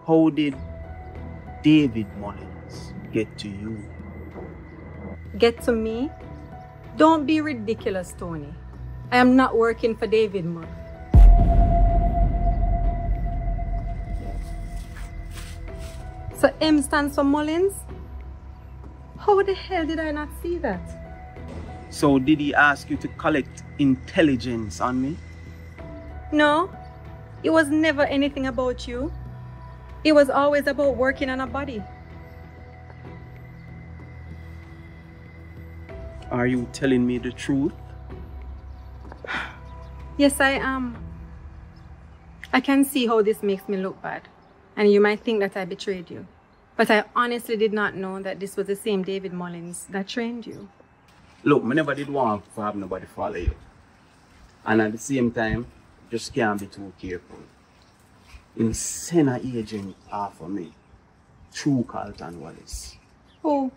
How did David Mullins get to you? Get to me? Don't be ridiculous, Tony. I am not working for David Mullins. So M stands for Mullins? How the hell did I not see that? So did he ask you to collect intelligence on me? No, it was never anything about you. It was always about working on a body. Are you telling me the truth? Yes, I am. I can see how this makes me look bad. And you might think that I betrayed you. But I honestly did not know that this was the same David Mullins that trained you. Look, I never did want to have nobody follow you. And at the same time, just can't be too careful. Him send an agent after me through Carlton Wallace. Who?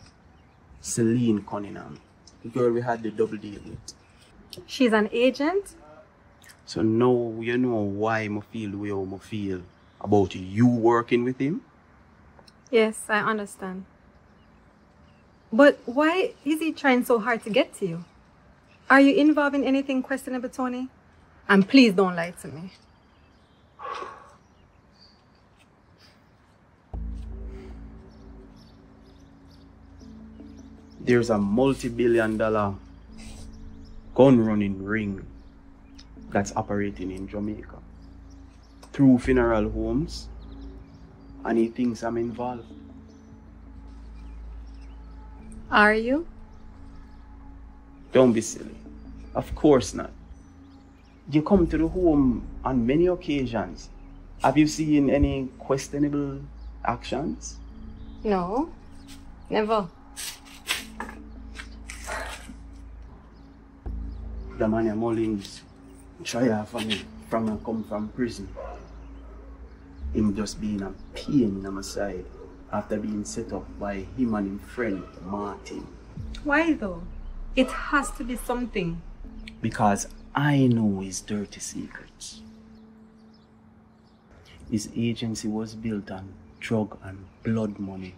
Celine Cunningham, the girl we had the double deal with. She's an agent? So now you know why I feel the way I feel about you working with him? Yes, I understand. But why is he trying so hard to get to you? Are you involved in anything questionable, Tony? And please don't lie to me. There's a multi-billion-dollar gun-running ring that's operating in Jamaica through funeral homes, and he thinks I'm involved. Are you? Don't be silly. Of course not. You come to the home on many occasions. Have you seen any questionable actions? No, never. The man Mullins try for me from I come from prison. Him just being a pain in my side after being set up by him and his friend Martin. Why though? It has to be something. Because I know his dirty secrets. His agency was built on drug and blood money.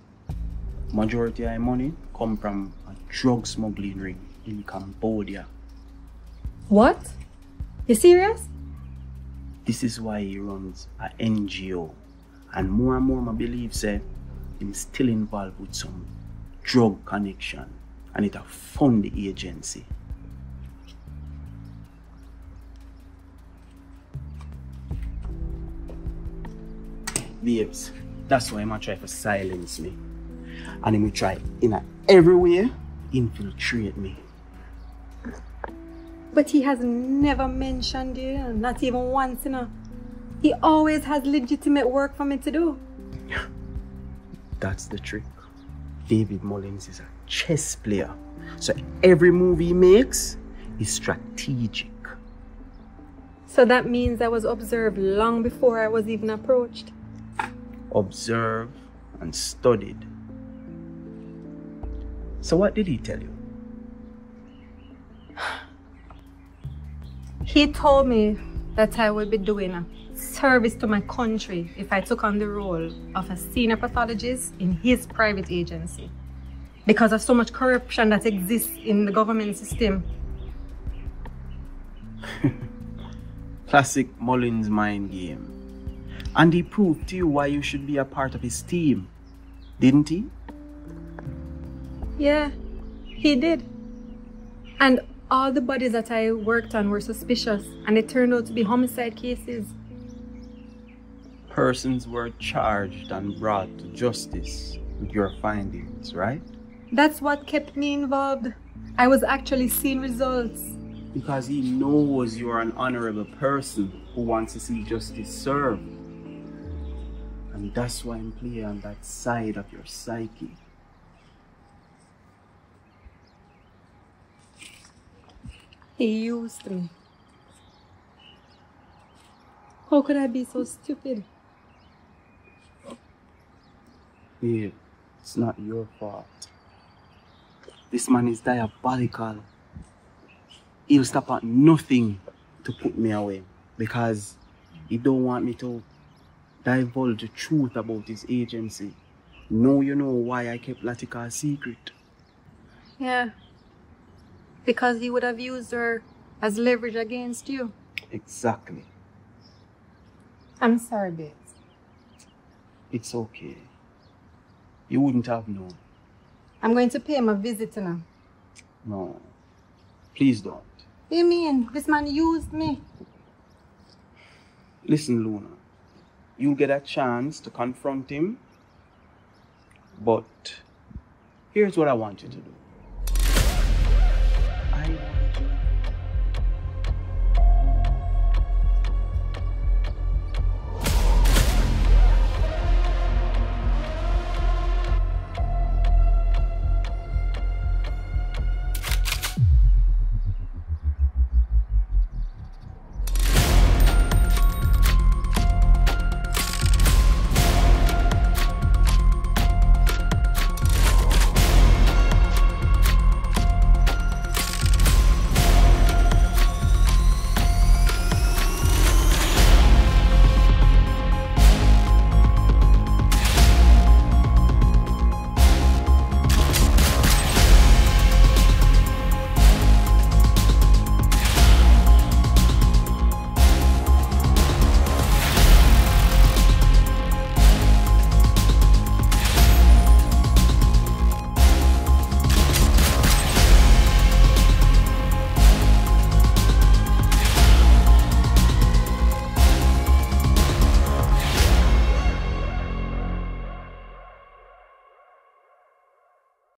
Majority of money come from a drug smuggling ring in Cambodia. What? You serious? This is why he runs an NGO. And more I believe say him still involved with some drug connection. And it a fund the agency. Babes, that's why him try to silence me. And him try in every way infiltrate me. But he has never mentioned you, not even once, you know. He always has legitimate work for me to do. That's the trick. David Mullins is a chess player. So every move he makes is strategic. So that means I was observed long before I was even approached. Observed and studied. So what did he tell you? He told me that I would be doing a service to my country if I took on the role of a senior pathologist in his private agency because of so much corruption that exists in the government system. Classic Mullins mind game. And he proved to you why you should be a part of his team, didn't he? Yeah, he did. And all the bodies that I worked on were suspicious, and it turned out to be homicide cases. Persons were charged and brought to justice with your findings, right? That's what kept me involved. I was actually seeing results. Because he knows you're an honorable person who wants to see justice served. And that's why I'm playing on that side of your psyche. He used me. How could I be so stupid? Babe, it's not your fault. This man is diabolical. He'll stop at nothing to put me away because he don't want me to divulge the truth about his agency. Now you know why I kept Latika a secret. Yeah. Because he would have used her as leverage against you. Exactly. I'm sorry, babes. It's okay. You wouldn't have known. I'm going to pay him a visit now. No. Please don't. What do you mean? This man used me. Listen, Luna. You'll get a chance to confront him. But here's what I want you to do.